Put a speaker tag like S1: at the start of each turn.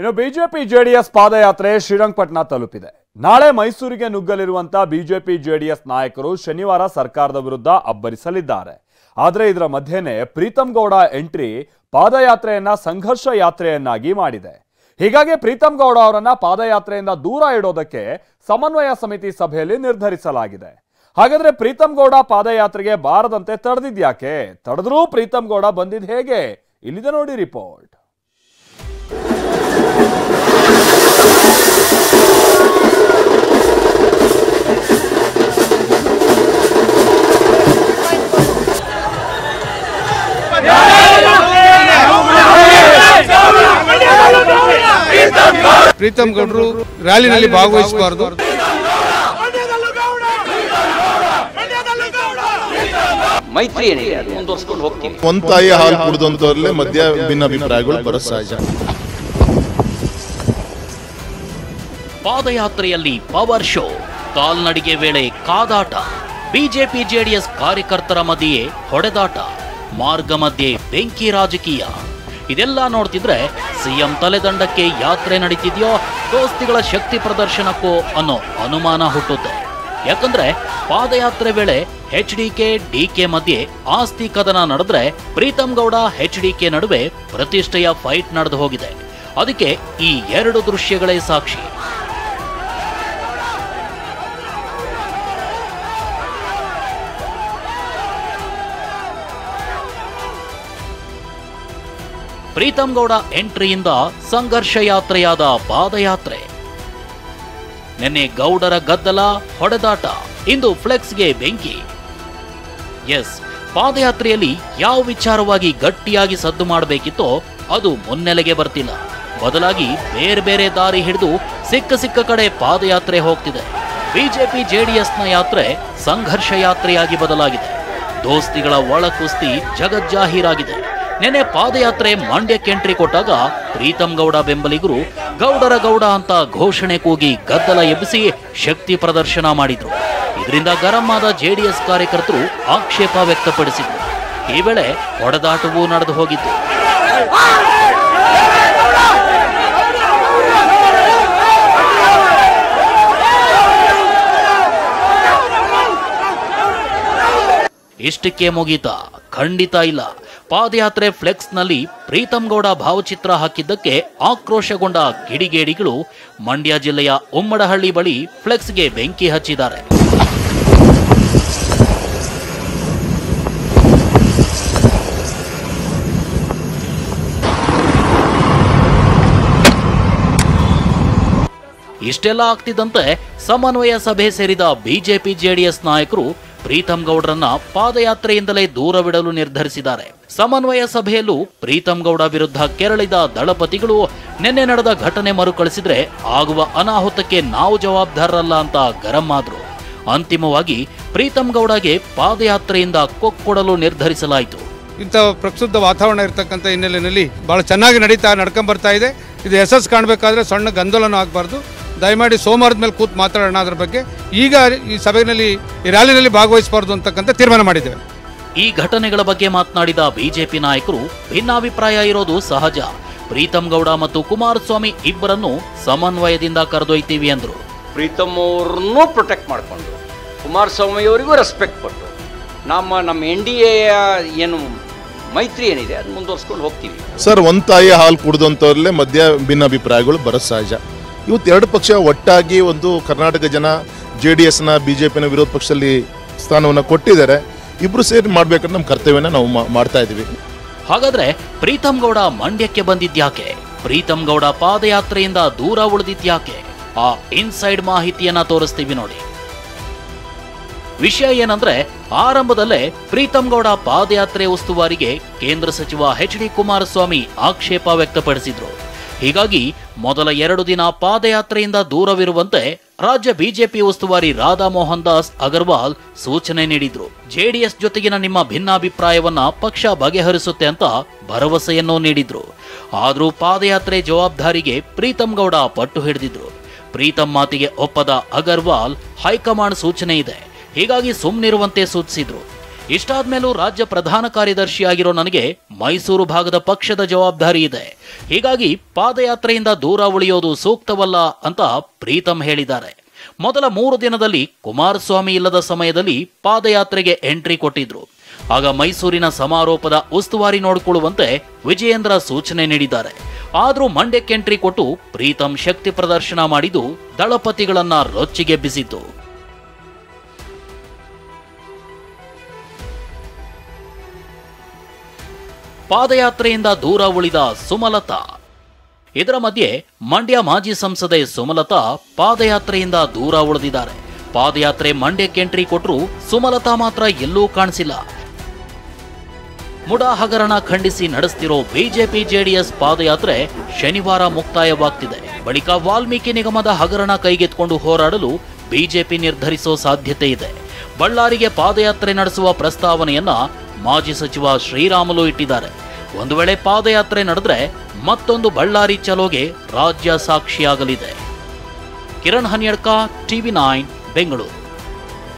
S1: ಇನ್ನು BJP JDS ಪಾದಯಾತ್ರೆ ಶ್ರೀರಂಗಪಟ್ಟಣ ತಲುಪಿದೆ. ನಾಳೆ ಮೈಸೂರಿಗೆ ನುಗ್ಗಲಿರುವಂತಹ ಬಿಜೆಪಿ ಜೆಡಿಎಸ್ ನಾಯಕರು ಶನಿವಾರ ಸರ್ಕಾರದ ವಿರುದ್ಧ ಅಬ್ಬರಿಸಲಿದ್ದಾರೆ. ಆದರೆ ಇದರ ಮಧ್ಯೆನೇ ಪ್ರೀತಂ ಗೌಡ ಎಂಟ್ರಿ ಪಾದಯಾತ್ರೆಯನ್ನ ಸಂಘರ್ಷ ಯಾತ್ರೆಯನ್ನಾಗಿ ಮಾಡಿದೆ. ಹೀಗಾಗಿ ಪ್ರೀತಂ ಗೌಡ ಅವರನ್ನ ಪಾದಯಾತ್ರೆಯಿಂದ ದೂರ ಇಡೋದಕ್ಕೆ ಸಮನ್ವಯ ಸಮಿತಿ ಸಭೆಯಲ್ಲಿ ನಿರ್ಧರಿಸಲಾಗಿದೆ. ಹಾಗಾದ್ರೆ ಪ್ರೀತಂ ಗೌಡ ಪಾದಯಾತ್ರೆಗೆ ಬಾರದಂತೆ ತಡೆದಿದ್ಯಾಕೆ? ತಡೆದ್ರೂ ಪ್ರೀತಂ ಗೌಡ ಬಂದಿದ್ ಹೇಗೆ? ಇಲ್ಲಿದೆ ನೋಡಿ ರಿಪೋರ್ಟ್.
S2: ಪ್ರೀತಂ ಗೌಡರು ರ್ಯಾಲಿನಲ್ಲಿ ಭಾಗವಹಿಸಬಾರದು.
S3: ಮೈತ್ರಿ ಏನಿದೆ ಅದು ಮುಂದುವರಿಸಿಕೊಂಡು ಹೋಗ್ತೀವಿ.
S4: ಒಂತಾಯಿ ಹಾಲು ಕುಡಿದಂತವರಲ್ಲೇ ಮಧ್ಯ ಭಿನ್ನಾಭಿಪ್ರಾಯಗಳು ಬರೋ ಸಹಜ.
S5: ಪಾದಯಾತ್ರೆಯಲ್ಲಿ ಪವರ್ ಶೋ, ಕಾಲ್ನಡಿಗೆ ವೇಳೆ ಕಾದಾಟ, ಬಿಜೆಪಿ ಜೆಡಿಎಸ್ ಕಾರ್ಯಕರ್ತರ ಮಧ್ಯೆ ಹೊಡೆದಾಟ, ಮಾರ್ಗ ಮಧ್ಯೆ ಬೆಂಕಿ ರಾಜಕೀಯ. ಇದೆಲ್ಲ ನೋಡ್ತಿದ್ರೆ ಸಿಎಂ ತಲೆದಂಡಕ್ಕೆ ಯಾತ್ರೆ ನಡೀತಿದ್ಯೋ ದೋಸ್ತಿಗಳ ಶಕ್ತಿ ಪ್ರದರ್ಶನಕ್ಕೋ ಅನ್ನೋ ಅನುಮಾನ ಹುಟ್ಟುತ್ತೆ. ಯಾಕಂದ್ರೆ ಪಾದಯಾತ್ರೆ ವೇಳೆ ಎಚ್ಡಿಕೆ ಡಿಕೆ ಮಧ್ಯೆ ಆಸ್ತಿ ಕದನ ನಡೆದ್ರೆ ಪ್ರೀತಂ ಗೌಡ ಎಚ್ಡಿಕೆ ನಡುವೆ ಪ್ರತಿಷ್ಠೆಯ ಫೈಟ್ ನಡೆದು ಹೋಗಿದೆ. ಅದಕ್ಕೆ ಈ ಎರಡು ದೃಶ್ಯಗಳೇ ಸಾಕ್ಷಿ. ಪ್ರೀತಂ ಗೌಡ ಎಂಟ್ರಿಯಿಂದ ಸಂಘರ್ಷ ಯಾತ್ರೆಯಾದ ಪಾದಯಾತ್ರೆ. ನಿನ್ನೆ ಗೌಡರ ಗದ್ದಲ, ಹೊಡೆದಾಟ, ಇಂದು ಫ್ಲೆಕ್ಸ್ಗೆ ಬೆಂಕಿ. ಎಸ್, ಪಾದಯಾತ್ರೆಯಲ್ಲಿ ಯಾವ ವಿಚಾರವಾಗಿ ಗಟ್ಟಿಯಾಗಿ ಸದ್ದು ಮಾಡಬೇಕಿತ್ತೋ ಅದು ಮುನ್ನೆಲೆಗೆ ಬರ್ತಿಲ್ಲ. ಬದಲಾಗಿ ಬೇರೆ ಬೇರೆ ದಾರಿ ಹಿಡಿದು ಸಿಕ್ಕ ಕಡೆ ಪಾದಯಾತ್ರೆ ಹೋಗ್ತಿದೆ. ಬಿಜೆಪಿ ಜೆಡಿಎಸ್ನ ಯಾತ್ರೆ ಸಂಘರ್ಷ ಯಾತ್ರೆಯಾಗಿ ಬದಲಾಗಿದೆ. ದೋಸ್ತಿಗಳ ಒಳ ಕುಸ್ತಿ ಜಗಜ್ಜಾಹೀರಾಗಿದೆ. ನೆನೆ ಪಾದಯಾತ್ರೆ ಮಂಡ್ಯಕ್ಕೆ ಎಂಟ್ರಿ ಕೊಟ್ಟಾಗ ಪ್ರೀತಂ ಗೌಡ ಬೆಂಬಲಿಗರು ಗೌಡರ ಗೌಡ ಅಂತ ಘೋಷಣೆ ಕೂಗಿ ಗದ್ದಲ ಎಬ್ಬಿಸಿ ಶಕ್ತಿ ಪ್ರದರ್ಶನ ಮಾಡಿದ್ರು. ಇದರಿಂದ ಗರಂ ಆದ ಜೆಡಿಎಸ್ ಕಾರ್ಯಕರ್ತರು ಆಕ್ಷೇಪ ವ್ಯಕ್ತಪಡಿಸಿದ್ರು. ಈ ವೇಳೆ ಹೊಡೆದಾಟವೂ ನಡೆದು ಹೋಗಿತ್ತು. ಇಷ್ಟಕ್ಕೆ ಮುಗೀತಾ? ಖಂಡಿತ ಇಲ್ಲ. ಪಾದಯಾತ್ರೆ ಫ್ಲೆಕ್ಸ್ನಲ್ಲಿ ಪ್ರೀತಂ ಗೌಡ ಭಾವಚಿತ್ರ ಹಾಕಿದ್ದಕ್ಕೆ ಆಕ್ರೋಶಗೊಂಡ ಕಿಡಿಗೇಡಿಗಳು ಮಂಡ್ಯ ಜಿಲ್ಲೆಯ ಉಮ್ಮಡಹಳ್ಳಿ ಬಳಿ ಫ್ಲೆಕ್ಸ್ಗೆ ಬೆಂಕಿ ಹಚ್ಚಿದ್ದಾರೆ. ಇಷ್ಟೆಲ್ಲ ಆಗ್ತಿದ್ದಂತೆ ಸಮನ್ವಯ ಸಭೆ ಸೇರಿದ ಬಿಜೆಪಿ ಜೆಡಿಎಸ್ ನಾಯಕರು ಪ್ರೀತಂ ಗೌಡರನ್ನ ಪಾದಯಾತ್ರೆಯಿಂದಲೇ ದೂರವಿಡಲು ನಿರ್ಧರಿಸಿದ್ದಾರೆ. ಸಮನ್ವಯ ಸಭೆಯಲ್ಲೂ ಪ್ರೀತಂ ಗೌಡ ವಿರುದ್ಧ ಕೆರಳಿದ ದಳಪತಿಗಳು ನಿನ್ನೆ ನಡೆದ ಘಟನೆ ಮರುಕಳಿಸಿದ್ರೆ ಆಗುವ ಅನಾಹುತಕ್ಕೆ ನಾವು ಜವಾಬ್ದಾರರಲ್ಲ ಅಂತ ಗರಂ ಆದ್ರು. ಅಂತಿಮವಾಗಿ ಪ್ರೀತಂ ಗೌಡಗೆ ಪಾದಯಾತ್ರೆಯಿಂದ ಕೊಕ್ಕೊಡಲು ನಿರ್ಧರಿಸಲಾಯಿತು.
S2: ಇಂಥ ಪ್ರಕ್ಷುಬ್ಧ ವಾತಾವರಣ ಇರತಕ್ಕಂಥ ಹಿನ್ನೆಲೆಯಲ್ಲಿ ಬಹಳ ಚೆನ್ನಾಗಿ ನಡ್ಕೊಂಡ್ ಬರ್ತಾ ಇದೆ. ಇದು ಯಶಸ್ಸು ಕಾಣಬೇಕಾದ್ರೆ ಸಣ್ಣ ಗೊಂದಲನೂ ಆಗಬಾರ್ದು. ದಯಮಾಡಿ ಸೋಮವಾರದ ಮೇಲೆ ಕೂತು ಮಾತಾಡೋಣ ಅದರ ಬಗ್ಗೆ. ಈಗ ಈ ಸಭೆಯಲ್ಲಿ ಈ ರ್ಯಾಲಿನಲ್ಲಿ ಭಾಗವಹಿಸಬಾರ್ದು ಅಂತಕ್ಕಂಥ ತೀರ್ಮಾನ ಮಾಡಿದ್ದೇವೆ.
S5: ಈ ಘಟನೆಗಳ ಬಗ್ಗೆ ಮಾತನಾಡಿದ ಬಿಜೆಪಿ ನಾಯಕರು ಭಿನ್ನಾಭಿಪ್ರಾಯ ಇರೋದು ಸಹಜ. ಪ್ರೀತಂ ಗೌಡ ಮತ್ತು ಕುಮಾರಸ್ವಾಮಿ ಇಬ್ಬರನ್ನು ಸಮನ್ವಯದಿಂದ ಕರೆದೊಯ್ತೀವಿ ಅಂದ್ರು.
S3: ಪ್ರೀತಮ್ ಅವ್ರನ್ನೂ ಪ್ರೊಟೆಕ್ಟ್ ಮಾಡಿಕೊಂಡು ಕುಮಾರಸ್ವಾಮಿ ಅವರಿಗೂ ರೆಸ್ಪೆಕ್ಟ್ ಕೊಟ್ಟು ನಮ್ಮ NDA ಏನು ಮೈತ್ರಿ ಏನಿದೆ ಅದು ಮುಂದುವರಿಸ್ಕೊಂಡು ಹೋಗ್ತೀವಿ.
S4: ಸರ್, ಒಂತಾಯಿ ಹಾಲು ಕುಡಿದಂತವರಲ್ಲೇ ಮಧ್ಯ ಭಿನ್ನಾಭಿಪ್ರಾಯಗಳು ಬರೋ ಸಹಜ. ಇವತ್ತು ಎರಡು ಪಕ್ಷ ಒಟ್ಟಾಗಿ ಒಂದು ಕರ್ನಾಟಕ ಜನ JDSನ BJPನ ವಿರೋಧ ಪಕ್ಷದಲ್ಲಿ ಸ್ಥಾನವನ್ನು ಕೊಟ್ಟಿದ್ದಾರೆ. ಇಬ್ರು ಸೇರಿ ಮಾಡ್ಬೇಕಂದ್ರೆ ನಮ್ಮ ಕರ್ತವ್ಯನ ನಾವು ಮಾಡ್ತಾ ಇದ್ದೀವಿ.
S5: ಹಾಗಾದ್ರೆ ಪ್ರೀತಂ ಗೌಡ ಮಂಡ್ಯಕ್ಕೆ ಬಂದಿದ್ಯಾಕೆ? ಪ್ರೀತಂ ಗೌಡ ಪಾದಯಾತ್ರೆಯಿಂದ ದೂರ ಉಳಿದಿದ್ಯಾಕೆ? ಆ ಇನ್ಸೈಡ್ ಮಾಹಿತಿಯನ್ನ ತೋರಿಸ್ತೀವಿ ನೋಡಿ. ವಿಷಯ ಏನಂದ್ರೆ, ಆರಂಭದಲ್ಲೇ ಪ್ರೀತಂ ಗೌಡ ಪಾದಯಾತ್ರೆ ಉಸ್ತುವಾರಿಗೆ ಕೇಂದ್ರ ಸಚಿವ HD ಕುಮಾರಸ್ವಾಮಿ ಆಕ್ಷೇಪ ವ್ಯಕ್ತಪಡಿಸಿದ್ರು. ಹೀಗಾಗಿ ಮೊದಲ 2 ದಿನ ಪಾದಯಾತ್ರೆಯಿಂದ ದೂರವಿರುವಂತೆ ರಾಜ್ಯ ಬಿಜೆಪಿ ಉಸ್ತುವಾರಿ ರಾಧಾ ಮೋಹನ್ ದಾಸ್ ಅಗರ್ವಾಲ್ ಸೂಚನೆ ನೀಡಿದ್ರು. ಜೆಡಿಎಸ್ ಜೊತೆಗಿನ ನಿಮ್ಮ ಭಿನ್ನಾಭಿಪ್ರಾಯವನ್ನ ಪಕ್ಷ ಬಗೆಹರಿಸುತ್ತೆ ಅಂತ ಭರವಸೆಯನ್ನೂ ನೀಡಿದ್ರು. ಆದ್ರೂ ಪಾದಯಾತ್ರೆ ಜವಾಬ್ದಾರಿಗೆ ಪ್ರೀತಂ ಗೌಡ ಪಟ್ಟು ಹಿಡಿದಿದ್ರು. ಪ್ರೀತಂ ಮಾತಿಗೆ ಒಪ್ಪದ ಅಗರ್ವಾಲ್ ಹೈಕಮಾಂಡ್ ಸೂಚನೆ ಇದೆ, ಹೀಗಾಗಿ ಸುಮ್ಮನಿರುವಂತೆ ಸೂಚಿಸಿದ್ರು. ಇಷ್ಟಾದ್ಮೇಲೂ ರಾಜ್ಯ ಪ್ರಧಾನ ಕಾರ್ಯದರ್ಶಿಯಾಗಿರೋ ನನಗೆ ಮೈಸೂರು ಭಾಗದ ಪಕ್ಷದ ಜವಾಬ್ದಾರಿ ಇದೆ. ಹೀಗಾಗಿ ಪಾದಯಾತ್ರೆಯಿಂದ ದೂರ ಉಳಿಯೋದು ಸೂಕ್ತವಲ್ಲ ಅಂತ ಪ್ರೀತಂ ಹೇಳಿದ್ದಾರೆ. ಮೊದಲ 3 ದಿನದಲ್ಲಿ ಕುಮಾರಸ್ವಾಮಿ ಇಲ್ಲದ ಸಮಯದಲ್ಲಿ ಪಾದಯಾತ್ರೆಗೆ ಎಂಟ್ರಿ ಕೊಟ್ಟಿದ್ರು. ಆಗ ಮೈಸೂರಿನ ಸಮಾರೋಪದ ಉಸ್ತುವಾರಿ ನೋಡಿಕೊಳ್ಳುವಂತೆ ವಿಜಯೇಂದ್ರ ಸೂಚನೆ ನೀಡಿದ್ದಾರೆ. ಆದರೂ ಮಂಡ್ಯಕ್ಕೆ ಎಂಟ್ರಿ ಕೊಟ್ಟು ಪ್ರೀತಂ ಶಕ್ತಿ ಪ್ರದರ್ಶನ ಮಾಡಿದ್ದು ದಳಪತಿಗಳನ್ನ ರೊಚ್ಚಿಗೆಬ್ಬಿಸಿತು. ಪಾದಯಾತ್ರೆಯಿಂದ ದೂರ ಉಳಿದ ಸುಮಲತಾ. ಇದರ ಮಧ್ಯೆ ಮಂಡ್ಯ ಮಾಜಿ ಸಂಸದೆ ಸುಮಲತಾ ಪಾದಯಾತ್ರೆಯಿಂದ ದೂರ ಉಳಿದಿದ್ದಾರೆ. ಪಾದಯಾತ್ರೆ ಮಂಡ್ಯಕ್ಕೆ ಎಂಟ್ರಿ ಕೊಟ್ಟರು ಸುಮಲತಾ ಮಾತ್ರ ಎಲ್ಲೂ ಕಾಣಿಸಿಲ್ಲ. ಮುಡಾ ಹಗರಣ ಖಂಡಿಸಿ ನಡೆಸ್ತಿರೋ ಬಿಜೆಪಿ ಜೆಡಿಎಸ್ ಪಾದಯಾತ್ರೆ ಶನಿವಾರ ಮುಕ್ತಾಯವಾಗ್ತಿದೆ. ಬಳಿಕ ವಾಲ್ಮೀಕಿ ನಿಗಮದ ಹಗರಣ ಕೈಗೆತ್ಕೊಂಡು ಹೋರಾಡಲು ಬಿಜೆಪಿ ನಿರ್ಧರಿಸೋ ಸಾಧ್ಯತೆ ಇದೆ. ಬಳ್ಳಾರಿಗೆ ಪಾದಯಾತ್ರೆ ನಡೆಸುವ ಪ್ರಸ್ತಾವನೆಯನ್ನ ಮಾಜಿ ಸಚಿವ ಶ್ರೀರಾಮುಲು ಇಟ್ಟಿದ್ದಾರೆ. ಒಂದು ವೇಳೆ ಪಾದಯಾತ್ರೆ ನಡೆದ್ರೆ ಮತ್ತೊಂದು ಬಳ್ಳಾರಿ ಚಲೋಗೆ ರಾಜ್ಯ ಸಾಕ್ಷಿಯಾಗಲಿದೆ. ಕಿರಣ್ ಹನ್ಯಡ್ಕ, TV9 ಬೆಂಗಳೂರು.